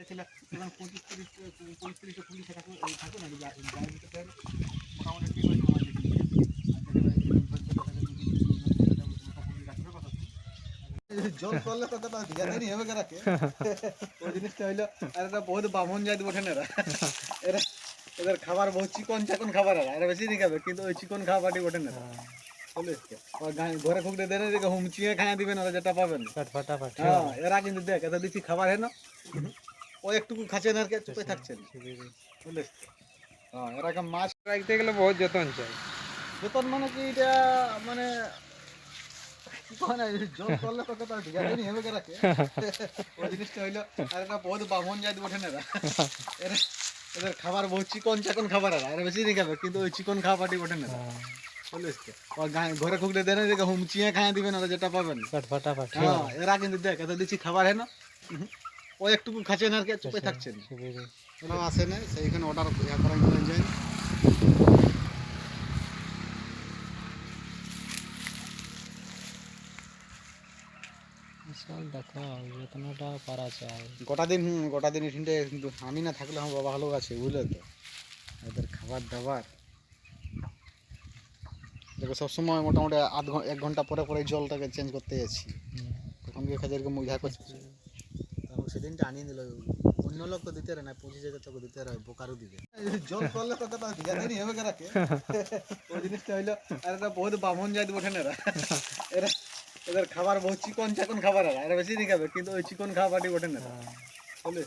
ছিল এবং 25-30 পুলিশ থাকে না মোটামুটি ঠিক হয়েছে জল করলে কথাটা জ্ঞানী হবে রাখে ওই জিনিসটা হইলো আর এটা বহুত বামন জাত বঠেন এরা এদের খাবার বহুত চিকন চাকন খাবার এরা বেশি नहीं খাবে কিন্তু ওই চিকন খাওয়া পাটি বঠেন না চলে ঘরে খুঁকতে দেন দেখে হুমচিয়ে খাইয়া দিবেন ওরা যেটা পাবেন ফটাফট হ্যাঁ এরা কিন্তু দেখ এত দিচ্ছি খাবার হেন ও একটুকু খাচ্ছেন আর কে চুপে থাকছেন বুঝলে হ্যাঁ এরকম মাছ রাখতে গেলে বহুত যত্ন চাই। বেতন মানে কি এটা মানে জল করলে তো কথা জ্ঞানী হবে রাখে ওই জিনিসটা হইলো আর এটা বহুত বামন জাত বঠেন এরা এদের খাবার বহুত চিকন চাকন খাবার এরা বেশি नहीं খাবে কিন্তু ওই চিকন খাওয়া পাটি বঠেন না ঘরে খুঁকতে দেন দেখে হুমচিয়ে খাইয়া দিবেন ওরা যেটা পাবেন ফটাফট হ্যাঁ এরা কিন্তু দেখ এত দিচ্ছি খাবার হেন ও একটুকু খাচ্ছেন আর কে চুপে থাকছেন আসে না সেইখানে অর্ডার করা যায় দেখো যত্নটা পারা চাই। গোটা দিন এখানটায় কিন্তু আমি না থাকলে আমার বাবা ভালো আছে বুঝলে তো এদের খাবার দাবার দেখো সবসময় মোটামুটি এক ঘন্টা পরে পরে জলটাকে চেঞ্জ করতে যাচ্ছি তখন খাদেরকে মজা করছি তখন সেদিনটা আনিয়ে দিল অন্য লোক তো দিতে না 25,000 টাকা দিতে হয় বোকারও দিবে জল করলে তো কথা জ্ঞানী হবে রাখে ওই জিনিসটা হইলো আর এটা বহুত বামন জাত বঠেন এরা এদের খাবার বহুত চিকন চাকন খাবার এরা বেশি नहीं খাবে কিন্তু ওই চিকন খাওয়া পাটি বঠেন না চলে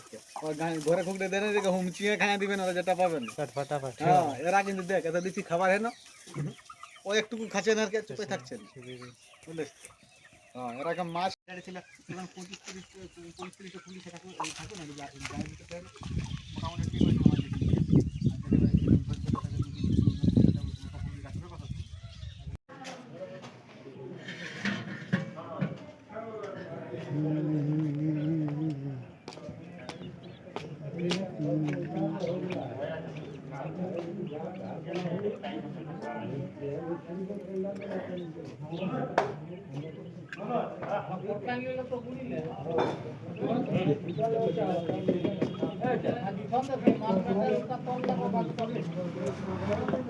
ঘরে খুঁকতে দেন দেখে হুমচিয়ে খাইয়া দিবেন ওরা যেটা পাবেন ফটাফট হ্যাঁ এরা কিন্তু দেখ এত দিচ্ছি খাবার হেন ও একটুকু খাচ্ছেন আর কে চুপে থাকছেন বুঝলে হ্যাঁ এরকম মাছ ছিল এবং 25-30 পুলিশ থাকে না মোটামুটি ঠিক হয়েছে আমাদের